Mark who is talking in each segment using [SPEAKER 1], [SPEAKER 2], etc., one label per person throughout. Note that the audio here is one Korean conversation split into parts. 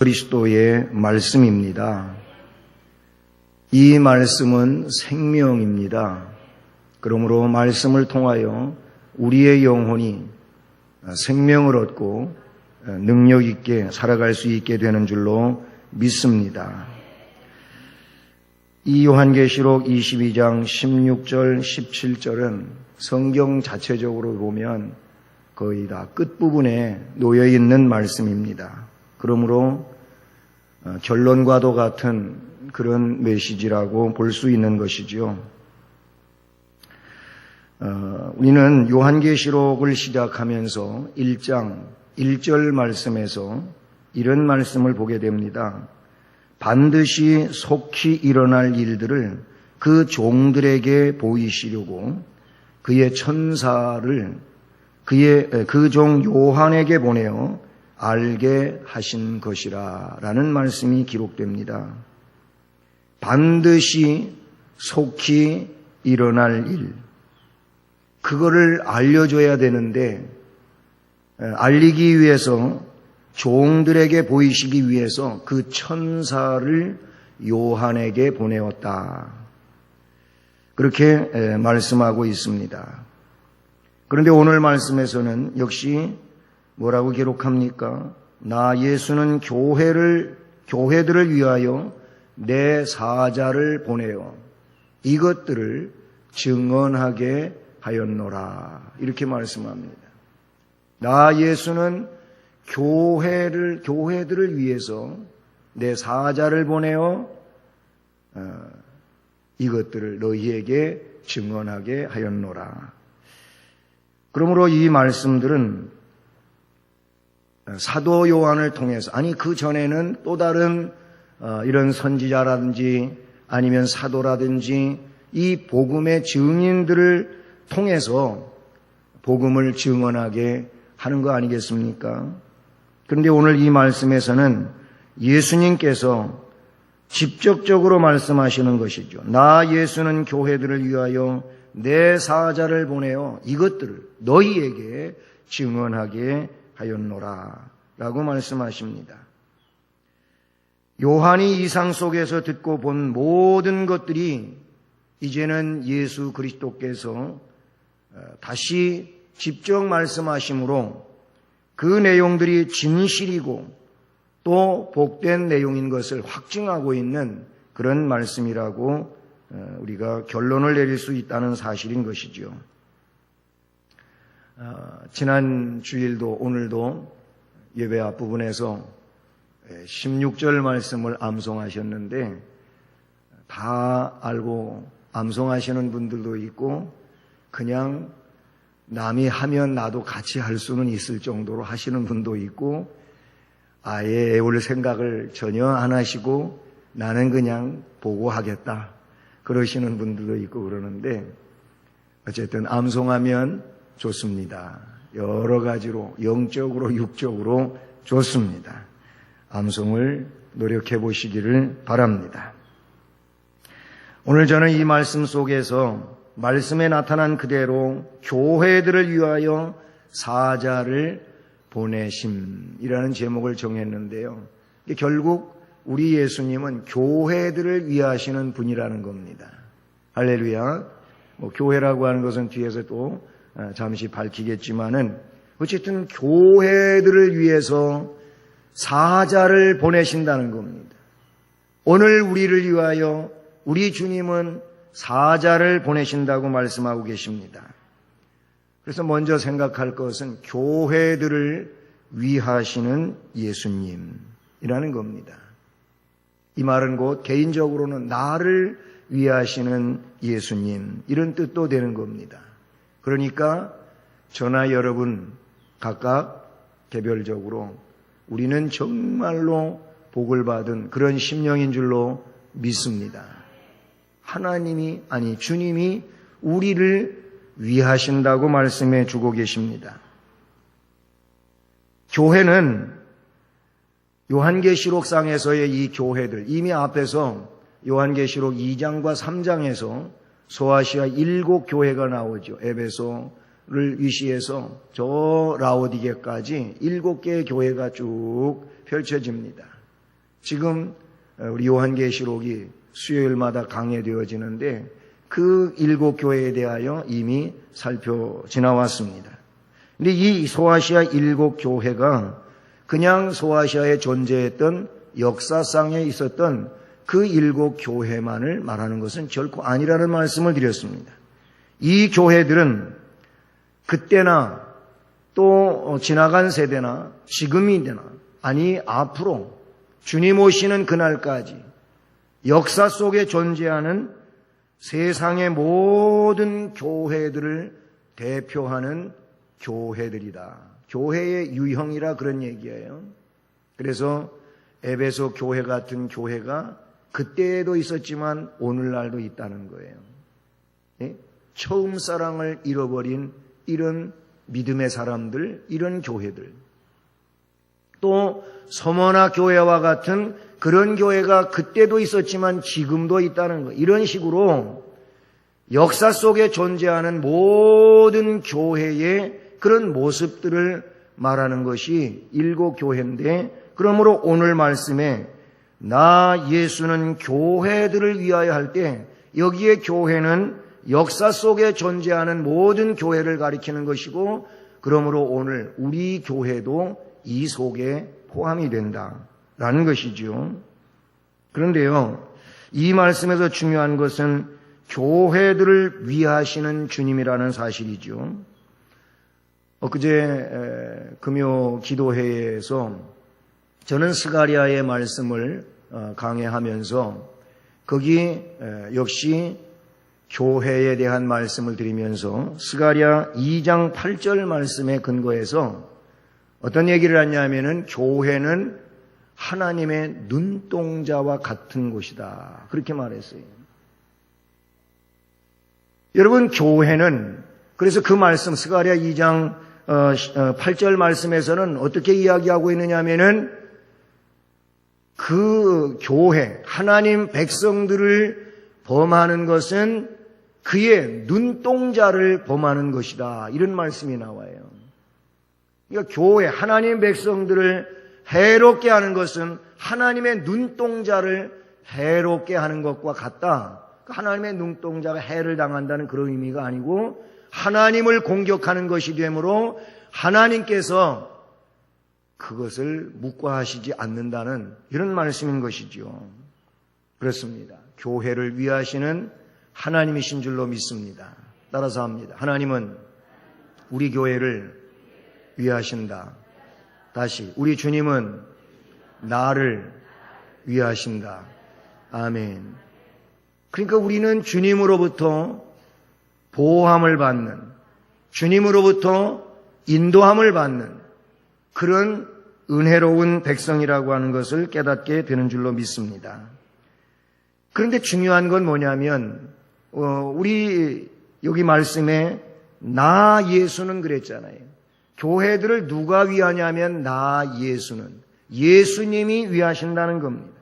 [SPEAKER 1] 그리스도의 말씀입니다. 이 말씀은 생명입니다. 그러므로 말씀을 통하여 우리의 영혼이 생명을 얻고 능력 있게 살아갈 수 있게 되는 줄로 믿습니다. 이 요한계시록 22장 16절, 17절은 성경 자체적으로 보면 거의 다 끝부분에 놓여 있는 말씀입니다. 그러므로 결론과도 같은 그런 메시지라고 볼 수 있는 것이지요. 우리는 요한계시록을 시작하면서 1장 1절 말씀에서 이런 말씀을 보게 됩니다. 반드시 속히 일어날 일들을 그 종들에게 보이시려고 그의 천사를 그 종 요한에게 보내어 알게 하신 것이라 라는 말씀이 기록됩니다. 반드시 속히 일어날 일, 그거를 알려줘야 되는데 알리기 위해서 종들에게 보이시기 위해서 그 천사를 요한에게 보내었다. 그렇게 말씀하고 있습니다. 그런데 오늘 말씀에서는 역시 뭐라고 기록합니까? 나 예수는 교회들을 위하여 내 사자를 보내어 이것들을 증언하게 하였노라. 이렇게 말씀합니다. 나 예수는 교회들을 위해서 내 사자를 보내어 이것들을 너희에게 증언하게 하였노라. 그러므로 이 말씀들은 사도 요한을 통해서, 아니 그 전에는 또 다른 이런 선지자라든지 아니면 사도라든지 이 복음의 증인들을 통해서 복음을 증언하게 하는 거 아니겠습니까? 그런데 오늘 이 말씀에서는 예수님께서 직접적으로 말씀하시는 것이죠. 나 예수는 교회들을 위하여 내 사자를 보내어 이것들을 너희에게 증언하게 하였노라 라고 말씀하십니다. 요한이 이상 속에서 듣고 본 모든 것들이 이제는 예수 그리스도께서 다시 직접 말씀하심으로 그 내용들이 진실이고 또 복된 내용인 것을 확증하고 있는 그런 말씀이라고 우리가 결론을 내릴 수 있다는 사실인 것이죠. 지난 주일도 오늘도 예배 앞부분에서 16절 말씀을 암송하셨는데 다 알고 암송하시는 분들도 있고 그냥 남이 하면 나도 같이 할 수는 있을 정도로 하시는 분도 있고 아예 애울 생각을 전혀 안 하시고 나는 그냥 보고 하겠다 그러시는 분들도 있고 그러는데 어쨌든 암송하면 좋습니다. 여러 가지로 영적으로 육적으로 좋습니다. 암송을 노력해 보시기를 바랍니다. 오늘 저는 이 말씀 속에서 말씀에 나타난 그대로 교회들을 위하여 사자를 보내심이라는 제목을 정했는데요. 결국 우리 예수님은 교회들을 위하시는 분이라는 겁니다. 할렐루야. 교회라고 하는 것은 뒤에서 또 잠시 밝히겠지만은 어쨌든 교회들을 위해서 사자를 보내신다는 겁니다. 오늘 우리를 위하여 우리 주님은 사자를 보내신다고 말씀하고 계십니다. 그래서 먼저 생각할 것은 교회들을 위하시는 예수님이라는 겁니다. 이 말은 곧 개인적으로는 나를 위하시는 예수님 이런 뜻도 되는 겁니다. 그러니까 저나 여러분 각각 개별적으로 우리는 정말로 복을 받은 그런 심령인 줄로 믿습니다. 주님이 우리를 위하신다고 말씀해 주고 계십니다. 교회는 요한계시록상에서의 이 교회들, 이미 앞에서 요한계시록 2장과 3장에서 소아시아 7교회가 나오죠. 에베소를 위시해서 저 라오디게까지 7개의 교회가 쭉 펼쳐집니다. 지금 우리 요한계시록이 수요일마다 강해되어지는데 그 7 교회에 대하여 이미 지나왔습니다. 근데 이 소아시아 7 교회가 그냥 소아시아에 존재했던 역사상에 있었던 그 7 교회만을 말하는 것은 결코 아니라는 말씀을 드렸습니다. 이 교회들은 그때나 또 지나간 세대나 지금이나 아니 앞으로 주님 오시는 그날까지 역사 속에 존재하는 세상의 모든 교회들을 대표하는 교회들이다. 교회의 유형이라 그런 얘기예요. 그래서 에베소 교회 같은 교회가 그때에도 있었지만 오늘날도 있다는 거예요. 예? 처음 사랑을 잃어버린 이런 믿음의 사람들, 이런 교회들. 또 서머나 교회와 같은 그런 교회가 그때도 있었지만 지금도 있다는 거예요. 이런 식으로 역사 속에 존재하는 모든 교회의 그런 모습들을 말하는 것이 7 교회인데, 그러므로 오늘 말씀에 나 예수는 교회들을 위하여 할 때 여기에 교회는 역사 속에 존재하는 모든 교회를 가리키는 것이고, 그러므로 오늘 우리 교회도 이 속에 포함이 된다라는 것이죠. 그런데요, 이 말씀에서 중요한 것은 교회들을 위하시는 주님이라는 사실이죠. 엊그제 금요 기도회에서 저는 스가랴의 말씀을 강해하면서 거기 역시 교회에 대한 말씀을 드리면서 스가랴 2장 8절 말씀에 근거해서 어떤 얘기를 하냐면은 교회는 하나님의 눈동자와 같은 곳이다. 그렇게 말했어요. 여러분, 교회는 그래서 그 말씀 스가랴 2장 8절 말씀에서는 어떻게 이야기하고 있느냐 하면은 그 교회, 하나님 백성들을 범하는 것은 그의 눈동자를 범하는 것이다. 이런 말씀이 나와요. 그러니까 교회, 하나님 백성들을 해롭게 하는 것은 하나님의 눈동자를 해롭게 하는 것과 같다. 하나님의 눈동자가 해를 당한다는 그런 의미가 아니고 하나님을 공격하는 것이 되므로 하나님께서 그것을 묵과하시지 않는다는 이런 말씀인 것이죠. 그렇습니다. 교회를 위하시는 하나님이신 줄로 믿습니다. 따라서 합니다. 하나님은 우리 교회를 위하신다. 다시, 우리 주님은 나를 위하신다. 아멘. 그러니까 우리는 주님으로부터 보호함을 받는, 주님으로부터 인도함을 받는 그런 은혜로운 백성이라고 하는 것을 깨닫게 되는 줄로 믿습니다. 그런데 중요한 건 뭐냐면 우리 여기 말씀에 나 예수는 그랬잖아요. 교회들을 누가 위하냐면 나 예수는, 예수님이 위하신다는 겁니다.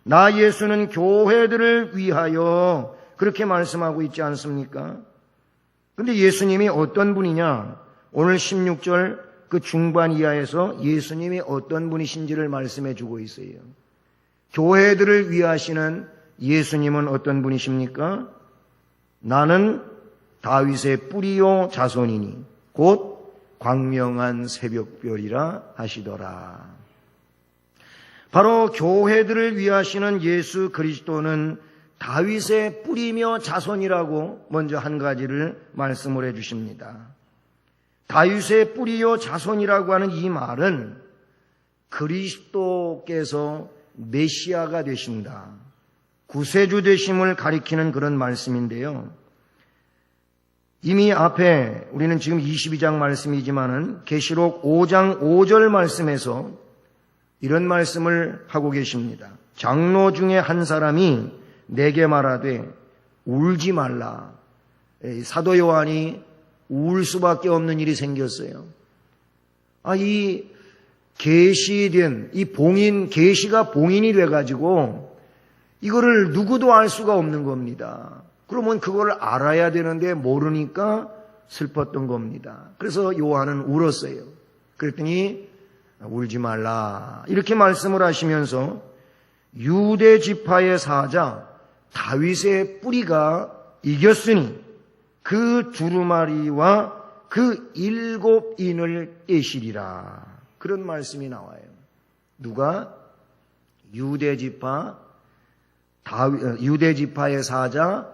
[SPEAKER 1] 나 예수는 교회들을 위하여 그렇게 말씀하고 있지 않습니까? 그런데 예수님이 어떤 분이냐? 오늘 16절 그 중반 이하에서 예수님이 어떤 분이신지를 말씀해 주고 있어요. 교회들을 위하시는 예수님은 어떤 분이십니까? 나는 다윗의 뿌리요 자손이니 곧 광명한 새벽별이라 하시더라. 바로 교회들을 위하시는 예수 그리스도는 다윗의 뿌리며 자손이라고 먼저 한 가지를 말씀을 해 주십니다. 다윗의 뿌리요 자손이라고 하는 이 말은 그리스도께서 메시아가 되신다, 구세주 되심을 가리키는 그런 말씀인데요. 이미 앞에 우리는 지금 22장 말씀이지만은 계시록 5장 5절 말씀에서 이런 말씀을 하고 계십니다. 장로 중에 한 사람이 내게 말하되 울지 말라. 사도 요한이 울 수밖에 없는 일이 생겼어요. 이 계시된 이 봉인, 계시가 봉인이 돼가지고 이거를 누구도 알 수가 없는 겁니다. 그러면 그걸 알아야 되는데 모르니까 슬펐던 겁니다. 그래서 요한은 울었어요. 그랬더니 울지 말라 이렇게 말씀을 하시면서 유대 지파의 사자 다윗의 뿌리가 이겼으니 그 두루마리와 그 7인을 떼시리라. 그런 말씀이 나와요. 누가? 유대 지파의 사자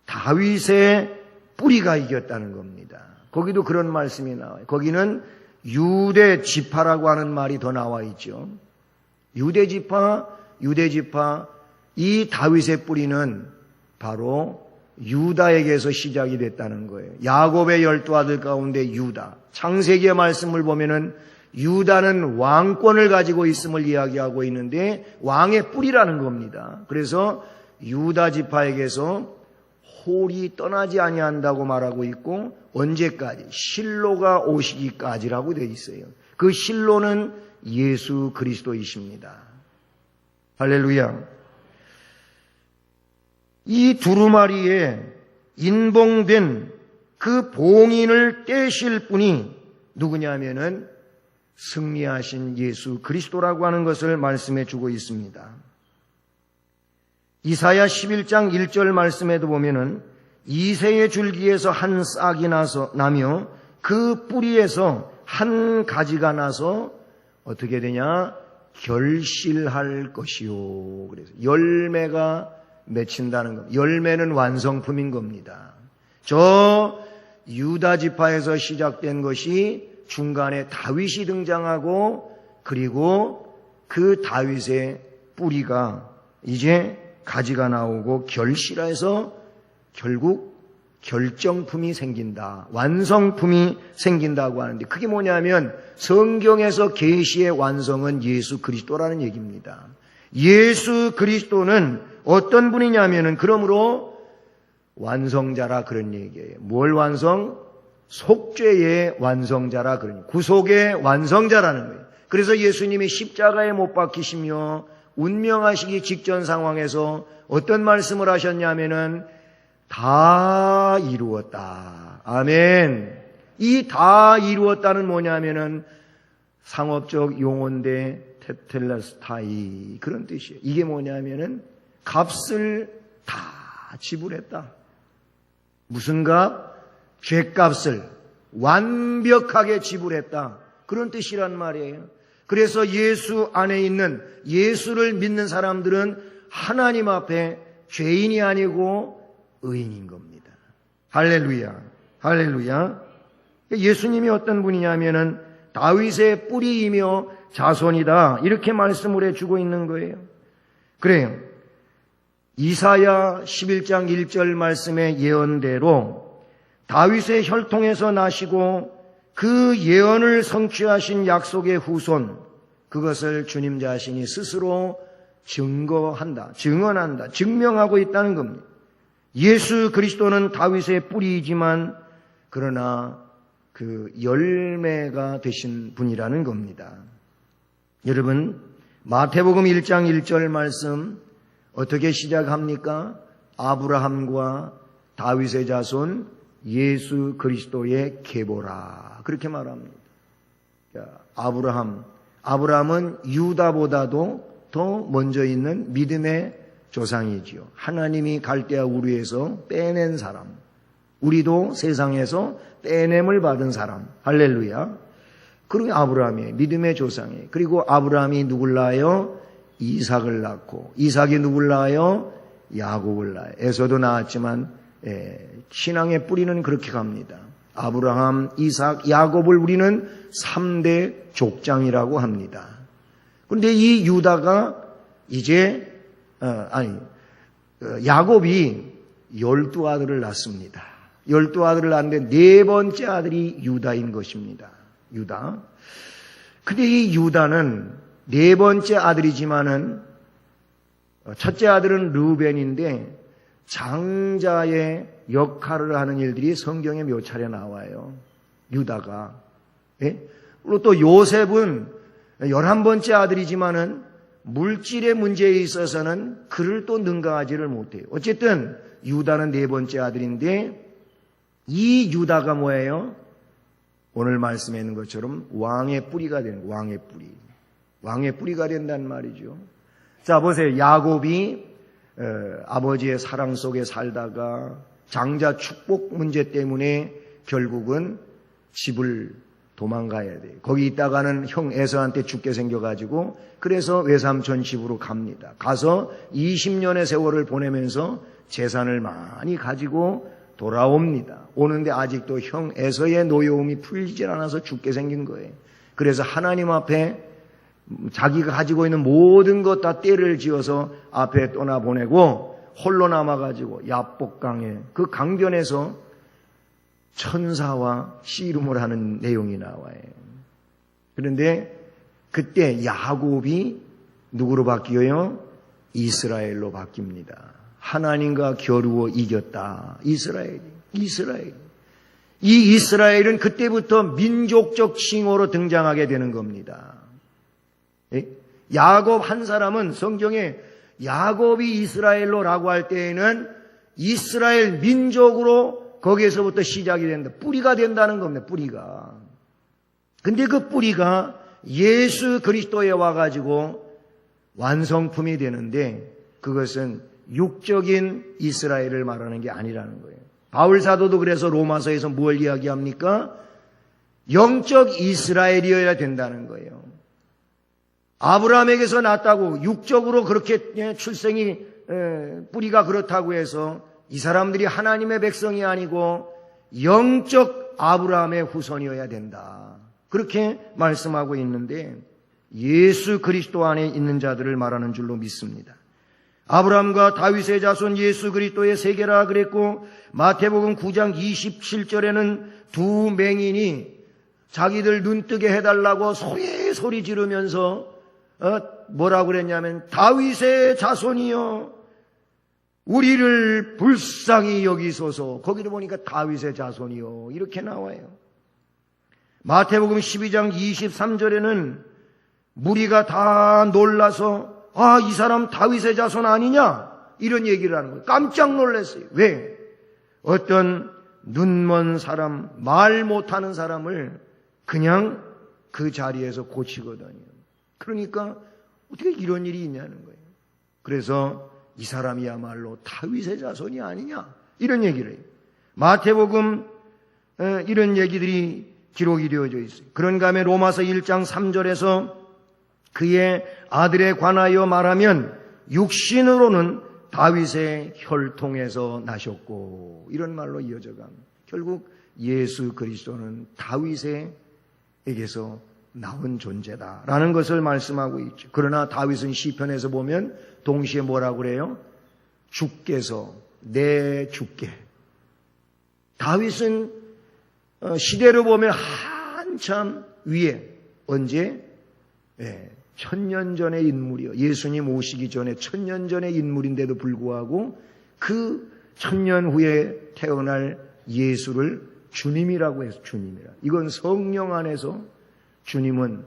[SPEAKER 1] 다윗의 뿌리가 이겼다는 겁니다. 거기도 그런 말씀이 나와요. 거기는 유대 지파라고 하는 말이 더 나와 있죠. 유대 지파, 이 다윗의 뿌리는 바로 유다에게서 시작이 됐다는 거예요. 야곱의 12아들 가운데 유다. 창세기의 말씀을 보면은 유다는 왕권을 가지고 있음을 이야기하고 있는데 왕의 뿌리라는 겁니다. 그래서 유다 지파에게서 홀이 떠나지 아니한다고 말하고 있고 언제까지? 실로가 오시기까지라고 되어 있어요. 그 실로는 예수 그리스도이십니다. 할렐루야. 이 두루마리에 인봉된 그 봉인을 떼실 분이 누구냐면은 승리하신 예수 그리스도라고 하는 것을 말씀해 주고 있습니다. 이사야 11장 1절 말씀에도 보면은 이새의 줄기에서 한 싹이 나며 그 뿌리에서 한 가지가 나서 어떻게 되냐? 결실할 것이요. 그래서 열매가 맺힌다는 겁니다. 열매는 완성품인 겁니다. 저 유다 지파에서 시작된 것이 중간에 다윗이 등장하고 그리고 그 다윗의 뿌리가 이제 가지가 나오고 결실해서 결국 결정품이 생긴다. 완성품이 생긴다고 하는데 그게 뭐냐면 성경에서 계시의 완성은 예수 그리스도라는 얘기입니다. 예수 그리스도는 어떤 분이냐면은 그러므로 완성자라 그런 얘기예요. 뭘 완성? 속죄의 완성자라 그러니 구속의 완성자라는 거예요. 그래서 예수님이 십자가에 못 박히시며 운명하시기 직전 상황에서 어떤 말씀을 하셨냐면은 다 이루었다. 아멘. 이 다 이루었다는 뭐냐면은 상업적 용어인데 테텔레스타이 그런 뜻이에요. 이게 뭐냐면은 값을 다 지불했다. 무슨 값? 죄값을 완벽하게 지불했다. 그런 뜻이란 말이에요. 그래서 예수 안에 있는 예수를 믿는 사람들은 하나님 앞에 죄인이 아니고 의인인 겁니다. 할렐루야. 할렐루야. 예수님이 어떤 분이냐면은 다윗의 뿌리이며 자손이다. 이렇게 말씀을 해주고 있는 거예요. 그래요. 이사야 11장 1절 말씀의 예언대로 다윗의 혈통에서 나시고 그 예언을 성취하신 약속의 후손, 그것을 주님 자신이 스스로 증거한다, 증언한다, 증명하고 있다는 겁니다. 예수 그리스도는 다윗의 뿌리이지만 그러나 그 열매가 되신 분이라는 겁니다. 여러분, 마태복음 1장 1절 말씀 어떻게 시작합니까? 아브라함과 다윗의 자손 예수 그리스도의 계보라. 그렇게 말합니다. 아브라함은 유다보다도 더 먼저 있는 믿음의 조상이지요. 하나님이 갈대아 우르에서 빼낸 사람. 우리도 세상에서 빼냄을 받은 사람. 할렐루야. 그리고 아브라함이 믿음의 조상이에요. 그리고 아브라함이 누굴 낳아요? 이삭을 낳고 이삭이 누굴 낳아요? 야곱을 낳아요. 에서도 낳았지만 신앙의 뿌리는 그렇게 갑니다. 아브라함, 이삭, 야곱을 우리는 3대 족장이라고 합니다. 그런데 이 유다가 이제 야곱이 12아들을 낳습니다. 12아들을 낳는데 네 번째 아들이 유다인 것입니다. 유다. 근데 이 유다는 네 번째 아들이지만은 첫째 아들은 르우벤인데 장자의 역할을 하는 일들이 성경에 몇 차례 나와요. 유다가. 그리고 또 요셉은 11번째 아들이지만은 물질의 문제에 있어서는 그를 또 능가하지를 못해요. 어쨌든 유다는 네 번째 아들인데 이 유다가 뭐예요? 오늘 말씀에 있는 것처럼 왕의 뿌리가 되는 왕의 뿌리. 왕의 뿌리가 된다는 말이죠. 자, 보세요. 야곱이 아버지의 사랑 속에 살다가 장자 축복 문제 때문에 결국은 집을 도망가야 돼요. 거기 있다가는 형 에서한테 죽게 생겨가지고 그래서 외삼촌 집으로 갑니다. 가서 20년의 세월을 보내면서 재산을 많이 가지고 돌아옵니다. 오는데 아직도 형 에서의 노여움이 풀리질 않아서 죽게 생긴 거예요. 그래서 하나님 앞에 자기가 가지고 있는 모든 것 다 떼를 지어서 앞에 떠나보내고 홀로 남아가지고 야복강에 그 강변에서 천사와 씨름을 하는 내용이 나와요. 그런데 그때 야곱이 누구로 바뀌어요? 이스라엘로 바뀝니다. 하나님과 겨루어 이겼다. 이스라엘. 이 이스라엘은 그때부터 민족적 칭호로 등장하게 되는 겁니다. 야곱 한 사람은 성경에 야곱이 이스라엘로라고 할 때에는 이스라엘 민족으로 거기에서부터 시작이 된다. 뿌리가 된다는 겁니다. 뿌리가. 근데 그 뿌리가 예수 그리스도에 와가지고 완성품이 되는데 그것은 육적인 이스라엘을 말하는 게 아니라는 거예요. 바울 사도도 그래서 로마서에서 뭘 이야기합니까? 영적 이스라엘이어야 된다는 거예요. 아브라함에게서 났다고 육적으로 그렇게 출생이 뿌리가 그렇다고 해서 이 사람들이 하나님의 백성이 아니고 영적 아브라함의 후손이어야 된다. 그렇게 말씀하고 있는데 예수 그리스도 안에 있는 자들을 말하는 줄로 믿습니다. 아브라함과 다윗의 자손 예수 그리스도의 세계라 그랬고 마태복음 9장 27절에는 두 맹인이 자기들 눈뜨게 해달라고 소리 지르면서 뭐라고 그랬냐면 다윗의 자손이여 우리를 불쌍히 여기소서. 거기도 보니까 다윗의 자손이요 이렇게 나와요. 마태복음 12장 23절에는 무리가 다 놀라서 이 사람 다윗의 자손 아니냐 이런 얘기를 하는 거예요. 깜짝 놀랐어요. 왜? 어떤 눈먼 사람, 말 못하는 사람을 그냥 그 자리에서 고치거든요. 그러니까 어떻게 이런 일이 있냐는 거예요. 그래서 이 사람이야말로 다윗의 자손이 아니냐 이런 얘기를 해요. 마태복음 이런 얘기들이 기록이 되어져 있어요. 그런가 하면 로마서 1장 3절에서 그의 아들에 관하여 말하면 육신으로는 다윗의 혈통에서 나셨고 이런 말로 이어져 갑니다. 결국 예수 그리스도는 다윗에게서 나온 존재다라는 것을 말씀하고 있죠. 그러나 다윗은 시편에서 보면 동시에 뭐라고 그래요? 주께서 내 주께. 다윗은 시대로 보면 한참 위에 언제? 1000년 전의 인물이요. 예수님 오시기 전에 1000년 전의 인물인데도 불구하고 그 1000년 후에 태어날 예수를 주님이라고 해서 주님이라. 이건 성령 안에서 주님은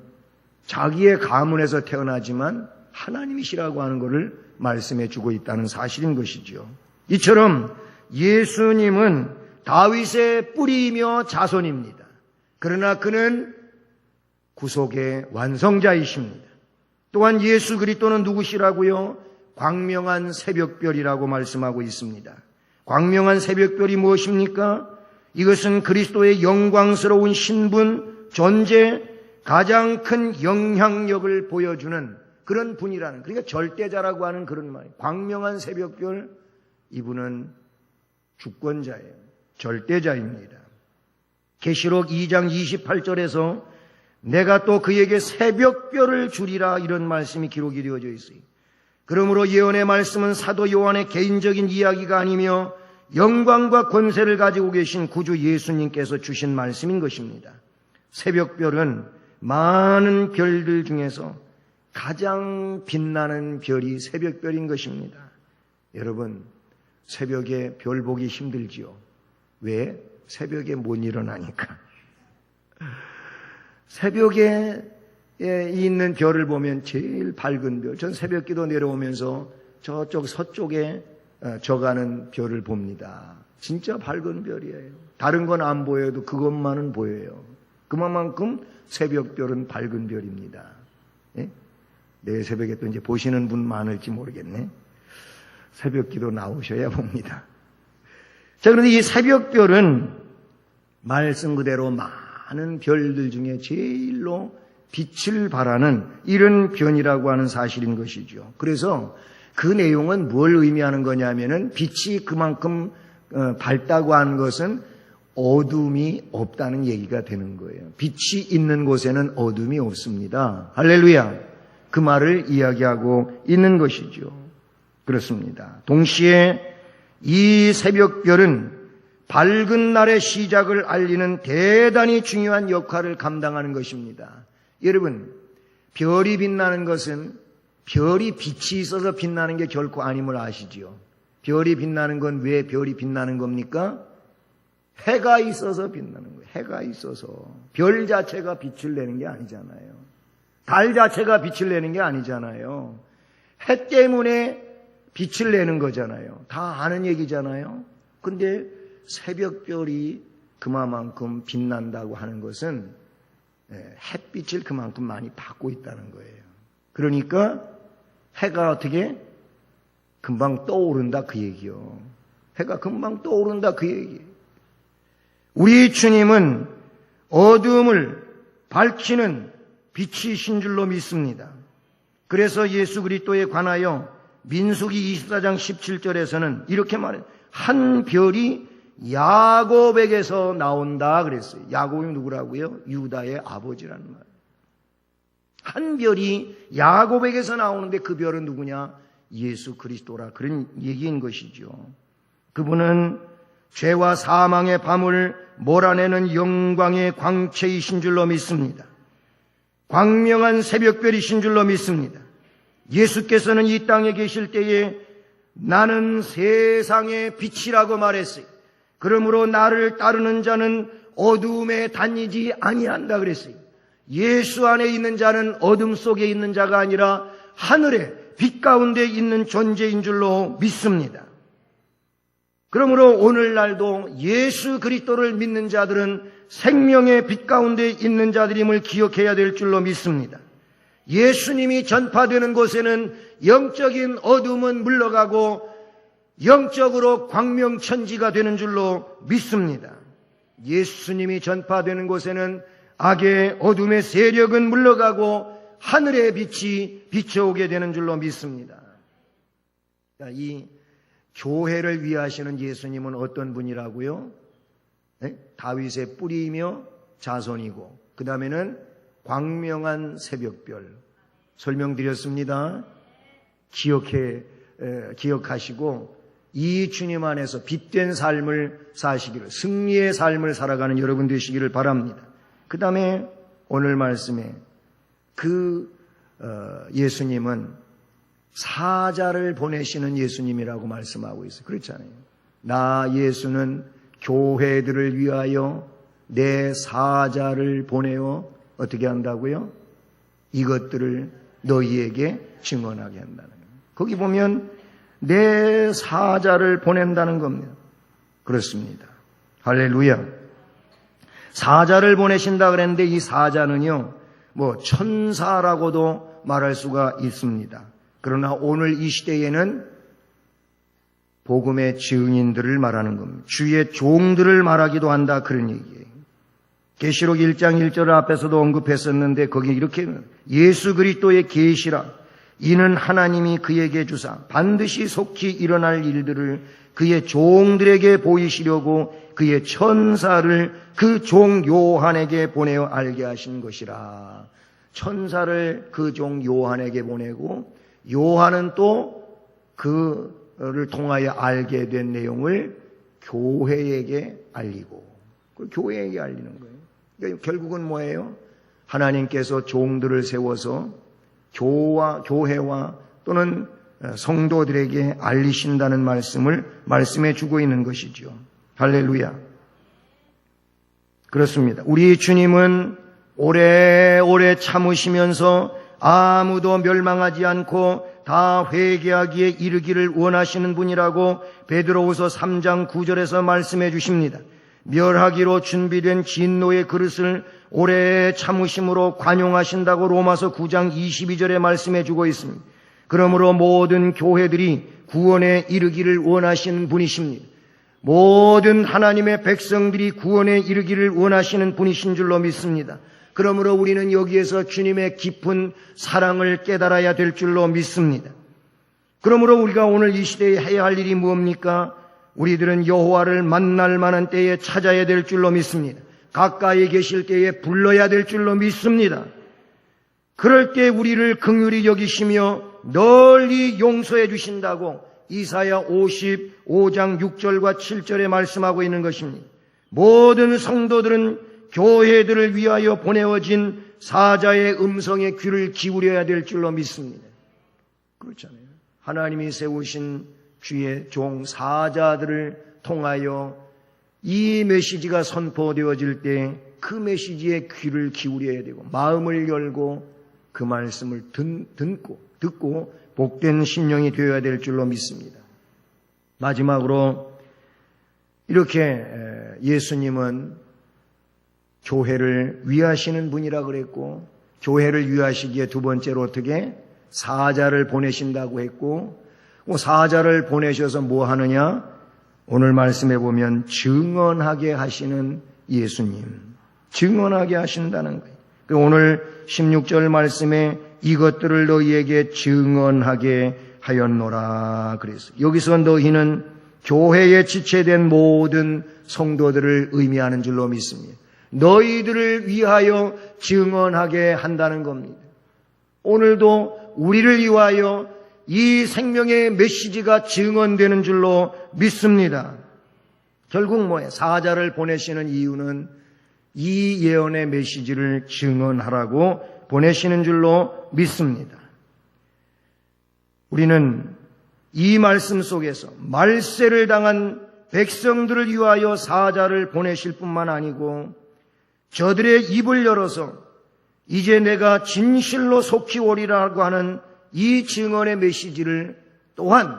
[SPEAKER 1] 자기의 가문에서 태어나지만 하나님이시라고 하는 것을 말씀해 주고 있다는 사실인 것이죠. 이처럼 예수님은 다윗의 뿌리이며 자손입니다. 그러나 그는 구속의 완성자이십니다. 또한 예수 그리스도는 누구시라고요? 광명한 새벽별이라고 말씀하고 있습니다. 광명한 새벽별이 무엇입니까? 이것은 그리스도의 영광스러운 신분, 존재, 가장 큰 영향력을 보여주는 그런 분이라는, 그러니까 절대자라고 하는 그런 말이에요. 광명한 새벽별, 이분은 주권자예요. 절대자입니다. 계시록 2장 28절에서 내가 또 그에게 새벽별을 주리라 이런 말씀이 기록이 되어져 있어요. 그러므로 예언의 말씀은 사도 요한의 개인적인 이야기가 아니며 영광과 권세를 가지고 계신 구주 예수님께서 주신 말씀인 것입니다. 새벽별은 많은 별들 중에서 가장 빛나는 별이 새벽별인 것입니다. 여러분, 새벽에 별 보기 힘들지요? 왜? 새벽에 못 일어나니까. 새벽에 있는 별을 보면 제일 밝은 별, 전 새벽기도 내려오면서 저쪽 서쪽에 져가는 별을 봅니다. 진짜 밝은 별이에요. 다른 건 안 보여도 그것만은 보여요. 그만큼 새벽별은 밝은 별입니다. 예? 내일 새벽에 또 이제 보시는 분 많을지 모르겠네. 새벽기도 나오셔야 봅니다. 자, 그런데 이 새벽별은 말씀 그대로 많은 별들 중에 제일로 빛을 발하는 이런 변이라고 하는 사실인 것이죠. 그래서 그 내용은 뭘 의미하는 거냐면은 빛이 그만큼 밝다고 하는 것은 어둠이 없다는 얘기가 되는 거예요. 빛이 있는 곳에는 어둠이 없습니다. 할렐루야. 그 말을 이야기하고 있는 것이죠. 그렇습니다. 동시에 이 새벽별은 밝은 날의 시작을 알리는 대단히 중요한 역할을 감당하는 것입니다. 여러분, 별이 빛나는 것은 별이 빛이 있어서 빛나는 게 결코 아님을 아시지요. 별이 빛나는 건 왜 별이 빛나는 겁니까? 해가 있어서 빛나는 거예요. 해가 있어서. 별 자체가 빛을 내는 게 아니잖아요. 달 자체가 빛을 내는 게 아니잖아요. 해 때문에 빛을 내는 거잖아요. 다 아는 얘기잖아요. 근데 새벽별이 그만큼 빛난다고 하는 것은 햇빛을 그만큼 많이 받고 있다는 거예요. 그러니까 해가 어떻게 금방 떠오른다 그 얘기요. 해가 금방 떠오른다 그 얘기예요. 우리 주님은 어둠을 밝히는 빛이신 줄로 믿습니다. 그래서 예수 그리스도에 관하여 민수기 24장 17절에서는 이렇게 말해요. 한 별이 야곱에게서 나온다 그랬어요. 야곱이 누구라고요? 유다의 아버지라는 말. 한 별이 야곱에게서 나오는데 그 별은 누구냐? 예수 그리스도라. 그런 얘기인 것이죠. 그분은 죄와 사망의 밤을 몰아내는 영광의 광채이신 줄로 믿습니다. 광명한 새벽별이신 줄로 믿습니다. 예수께서는 이 땅에 계실 때에 나는 세상의 빛이라고 말했어요. 그러므로 나를 따르는 자는 어두움에 다니지 아니한다 그랬어요. 예수 안에 있는 자는 어둠 속에 있는 자가 아니라 하늘의 빛 가운데 있는 존재인 줄로 믿습니다. 그러므로 오늘날도 예수 그리스도를 믿는 자들은 생명의 빛 가운데 있는 자들임을 기억해야 될 줄로 믿습니다. 예수님이 전파되는 곳에는 영적인 어둠은 물러가고 영적으로 광명천지가 되는 줄로 믿습니다. 예수님이 전파되는 곳에는 악의 어둠의 세력은 물러가고 하늘의 빛이 비춰오게 되는 줄로 믿습니다. 이 교회를 위하시는 예수님은 어떤 분이라고요? 다윗의 뿌리이며 자손이고 그 다음에는 광명한 새벽별. 설명드렸습니다. 기억하시고 이 주님 안에서 빛된 삶을 사시기를, 승리의 삶을 살아가는 여러분 되시기를 바랍니다. 그 다음에 오늘 말씀에 예수님은 사자를 보내시는 예수님이라고 말씀하고 있어요. 그렇잖아요. 나 예수는 교회들을 위하여 내 사자를 보내어 어떻게 한다고요? 이것들을 너희에게 증언하게 한다는 거예요. 거기 보면 내 사자를 보낸다는 겁니다. 그렇습니다. 할렐루야. 사자를 보내신다 그랬는데 이 사자는요, 천사라고도 말할 수가 있습니다. 그러나 오늘 이 시대에는 복음의 증인들을 말하는 겁니다. 주의 종들을 말하기도 한다 그런 얘기예요. 계시록 1장 1절 앞에서도 언급했었는데 거기 이렇게 예수 그리스도의 계시라 이는 하나님이 그에게 주사 반드시 속히 일어날 일들을 그의 종들에게 보이시려고 그의 천사를 그 종 요한에게 보내어 알게 하신 것이라. 천사를 그 종 요한에게 보내고 요한은 또 그를 통하여 알게 된 내용을 교회에게 알리고 교회에게 알리는 거예요. 그러니까 결국은 뭐예요? 하나님께서 종들을 세워서 교회와 또는 성도들에게 알리신다는 말씀을 말씀해 주고 있는 것이죠. 할렐루야. 그렇습니다. 우리 주님은 오래오래 참으시면서 아무도 멸망하지 않고 다 회개하기에 이르기를 원하시는 분이라고 베드로후서 3장 9절에서 말씀해 주십니다. 멸하기로 준비된 진노의 그릇을 오래 참으심으로 관용하신다고 로마서 9장 22절에 말씀해 주고 있습니다. 그러므로 모든 교회들이 구원에 이르기를 원하시는 분이십니다. 모든 하나님의 백성들이 구원에 이르기를 원하시는 분이신 줄로 믿습니다. 그러므로 우리는 여기에서 주님의 깊은 사랑을 깨달아야 될 줄로 믿습니다. 그러므로 우리가 오늘 이 시대에 해야 할 일이 무엇입니까? 우리들은 여호와를 만날 만한 때에 찾아야 될 줄로 믿습니다. 가까이 계실 때에 불러야 될 줄로 믿습니다. 그럴 때 우리를 긍휼히 여기시며 널리 용서해 주신다고 이사야 55장 6절과 7절에 말씀하고 있는 것입니다. 모든 성도들은 교회들을 위하여 보내어진 사자의 음성에 귀를 기울여야 될 줄로 믿습니다. 그렇잖아요. 하나님이 세우신 주의 종 사자들을 통하여 이 메시지가 선포되어질 때 그 메시지에 귀를 기울여야 되고 마음을 열고 그 말씀을 듣고 복된 심령이 되어야 될 줄로 믿습니다. 마지막으로 이렇게 예수님은 교회를 위하시는 분이라 그랬고, 교회를 위하시기에 두 번째로 어떻게 사자를 보내신다고 했고, 사자를 보내셔서 뭐 하느냐? 오늘 말씀해 보면 증언하게 하시는 예수님, 증언하게 하신다는 거예요. 오늘 16절 말씀에 이것들을 너희에게 증언하게 하였노라 그랬어요. 여기서 너희는 교회에 지체된 모든 성도들을 의미하는 줄로 믿습니다. 너희들을 위하여 증언하게 한다는 겁니다. 오늘도 우리를 위하여 이 생명의 메시지가 증언되는 줄로 믿습니다. 결국 뭐예요? 사자를 보내시는 이유는 이 예언의 메시지를 증언하라고 보내시는 줄로 믿습니다. 우리는 이 말씀 속에서 말세를 당한 백성들을 위하여 사자를 보내실 뿐만 아니고 저들의 입을 열어서 이제 내가 진실로 속히 오리라고 하는 이 증언의 메시지를 또한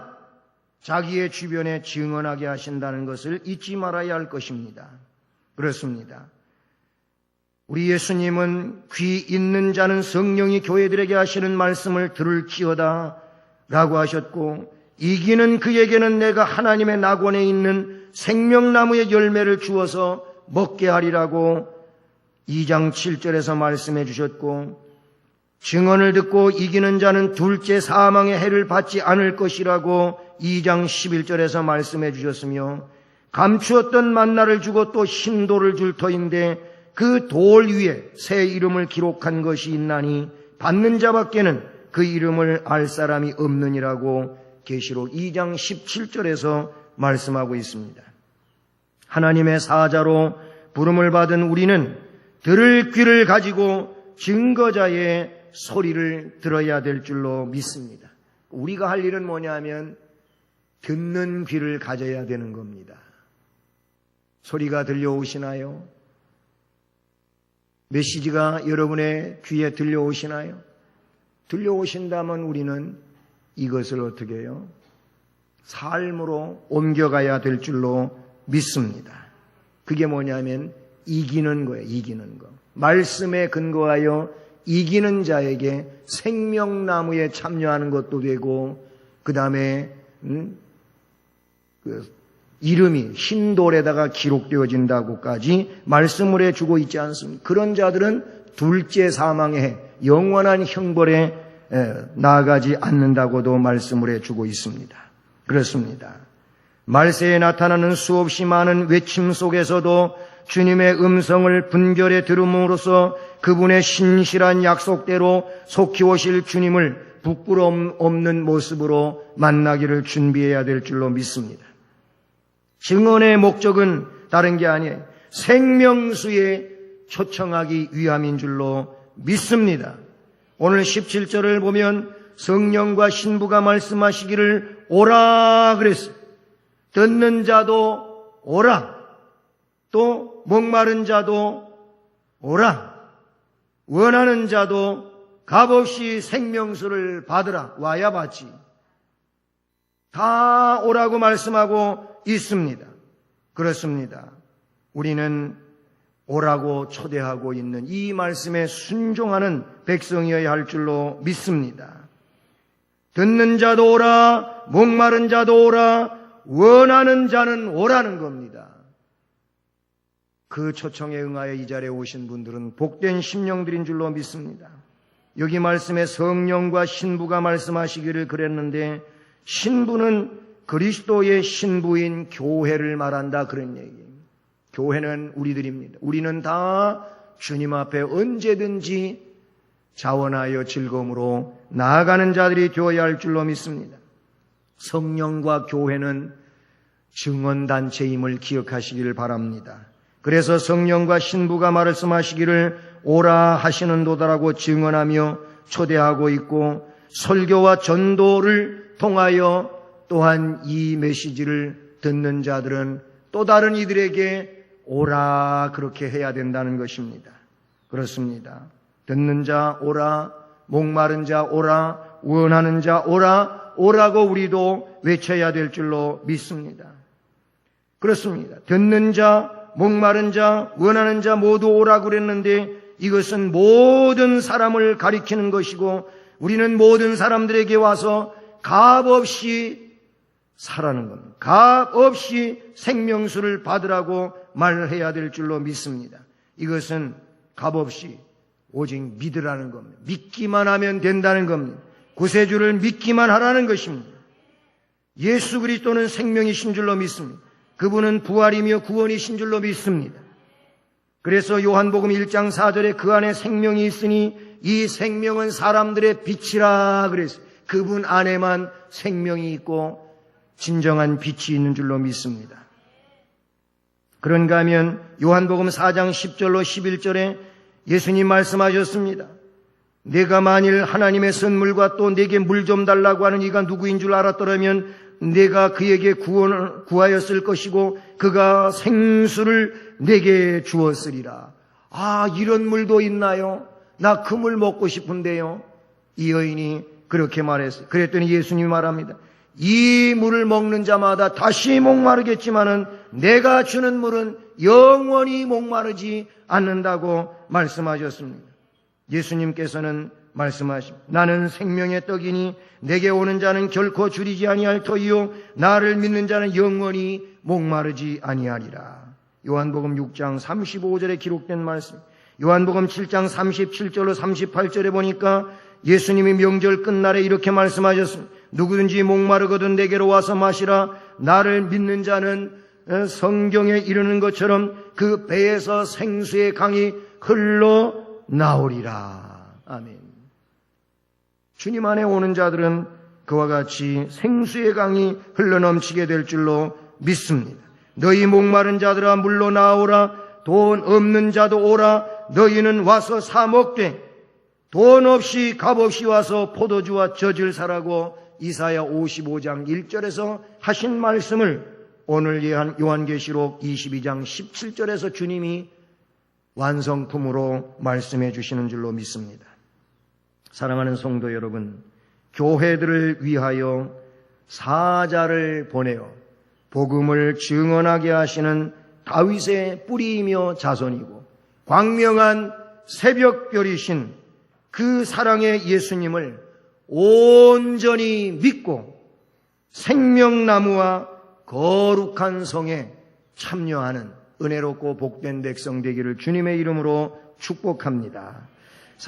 [SPEAKER 1] 자기의 주변에 증언하게 하신다는 것을 잊지 말아야 할 것입니다. 그렇습니다. 우리 예수님은 귀 있는 자는 성령이 교회들에게 하시는 말씀을 들을지어다 라고 하셨고, 이기는 그에게는 내가 하나님의 낙원에 있는 생명나무의 열매를 주어서 먹게 하리라고 2장 7절에서 말씀해 주셨고, 증언을 듣고 이기는 자는 둘째 사망의 해를 받지 않을 것이라고 2장 11절에서 말씀해 주셨으며, 감추었던 만나를 주고 또 흰돌을 줄 터인데 그 돌 위에 새 이름을 기록한 것이 있나니 받는 자밖에는 그 이름을 알 사람이 없느니라고 계시록 2장 17절에서 말씀하고 있습니다. 하나님의 사자로 부름을 받은 우리는 들을 귀를 가지고 증거자의 소리를 들어야 될 줄로 믿습니다. 우리가 할 일은 뭐냐면 듣는 귀를 가져야 되는 겁니다. 소리가 들려오시나요? 메시지가 여러분의 귀에 들려오시나요? 들려오신다면 우리는 이것을 어떻게 해요? 삶으로 옮겨가야 될 줄로 믿습니다. 그게 뭐냐면 이기는 거예요. 이기는 거. 말씀에 근거하여 이기는 자에게 생명나무에 참여하는 것도 되고, 그 다음에 이름이 흰 돌에다가 기록되어진다고까지 말씀을 해주고 있지 않습니까? 그런 자들은 둘째 사망의 해, 영원한 형벌에 나아가지 않는다고도 말씀을 해주고 있습니다. 그렇습니다. 말세에 나타나는 수없이 많은 외침 속에서도 주님의 음성을 분별해 들음으로써 그분의 신실한 약속대로 속히 오실 주님을 부끄러움 없는 모습으로 만나기를 준비해야 될 줄로 믿습니다. 증언의 목적은 다른 게 아니에요. 생명수에 초청하기 위함인 줄로 믿습니다. 오늘 17절을 보면 성령과 신부가 말씀하시기를 오라 그랬어요. 듣는 자도 오라. 또 목마른 자도 오라. 원하는 자도 값없이 생명수를 받으라. 와야 받지. 다 오라고 말씀하고 있습니다. 그렇습니다. 우리는 오라고 초대하고 있는 이 말씀에 순종하는 백성이어야 할 줄로 믿습니다. 듣는 자도 오라, 목마른 자도 오라, 원하는 자는 오라는 겁니다. 그 초청에 응하여 이 자리에 오신 분들은 복된 심령들인 줄로 믿습니다. 여기 말씀에 성령과 신부가 말씀하시기를 그랬는데, 신부는 그리스도의 신부인 교회를 말한다, 그런 얘기예요. 교회는 우리들입니다. 우리는 다 주님 앞에 언제든지 자원하여 즐거움으로 나아가는 자들이 되어야 할 줄로 믿습니다. 성령과 교회는 증언단체임을 기억하시기를 바랍니다. 그래서 성령과 신부가 말씀하시기를 오라 하시는도다라고 증언하며 초대하고 있고, 설교와 전도를 통하여 또한 이 메시지를 듣는 자들은 또 다른 이들에게 오라 그렇게 해야 된다는 것입니다. 그렇습니다. 듣는 자 오라, 목마른 자 오라, 원하는 자 오라, 오라고 우리도 외쳐야 될 줄로 믿습니다. 그렇습니다. 듣는 자, 목마른 자, 원하는 자 모두 오라고 그랬는데, 이것은 모든 사람을 가리키는 것이고, 우리는 모든 사람들에게 와서 값없이 사라는 겁니다. 값없이 생명수를 받으라고 말을 해야 될 줄로 믿습니다. 이것은 값없이 오직 믿으라는 겁니다. 믿기만 하면 된다는 겁니다. 구세주를 믿기만 하라는 것입니다. 예수 그리스도는 생명이신 줄로 믿습니다. 그분은 부활이며 구원이신 줄로 믿습니다. 그래서 요한복음 1장 4절에 그 안에 생명이 있으니 이 생명은 사람들의 빛이라 그랬어요. 그분 안에만 생명이 있고 진정한 빛이 있는 줄로 믿습니다. 그런가 하면 요한복음 4장 10절로 11절에 예수님 말씀하셨습니다. 내가 만일 하나님의 선물과 또 내게 물 좀 달라고 하는 이가 누구인 줄 알았더라면 내가 그에게 구원을 구하였을 것이고 그가 생수를 내게 주었으리라. 아, 이런 물도 있나요? 나 그 물 먹고 싶은데요. 이 여인이 그렇게 말했어요. 그랬더니 예수님이 말합니다. 이 물을 먹는 자마다 다시 목마르겠지만은 내가 주는 물은 영원히 목마르지 않는다고 말씀하셨습니다. 예수님께서는 말씀하십니다. 나는 생명의 떡이니 내게 오는 자는 결코 줄이지 아니할 터이요 나를 믿는 자는 영원히 목마르지 아니하리라. 요한복음 6장 35절에 기록된 말씀, 요한복음 7장 37절로 38절에 보니까 예수님이 명절 끝날에 이렇게 말씀하셨습니다. 누구든지 목마르거든 내게로 와서 마시라. 나를 믿는 자는 성경에 이르는 것처럼 그 배에서 생수의 강이 흘러나오리라. 아멘. 주님 안에 오는 자들은 그와 같이 생수의 강이 흘러넘치게 될 줄로 믿습니다. 너희 목마른 자들아 물로 나오라. 돈 없는 자도 오라. 너희는 와서 사 먹되 돈 없이 값없이 와서 포도주와 젖을 사라고 이사야 55장 1절에서 하신 말씀을 오늘 요한계시록 22장 17절에서 주님이 완성품으로 말씀해 주시는 줄로 믿습니다. 사랑하는 성도 여러분, 교회들을 위하여 사자를 보내어 복음을 증언하게 하시는 다윗의 뿌리이며 자손이고 광명한 새벽별이신 그 사랑의 예수님을 온전히 믿고 생명나무와 거룩한 성에 참여하는 은혜롭고 복된 백성 되기를 주님의 이름으로 축복합니다.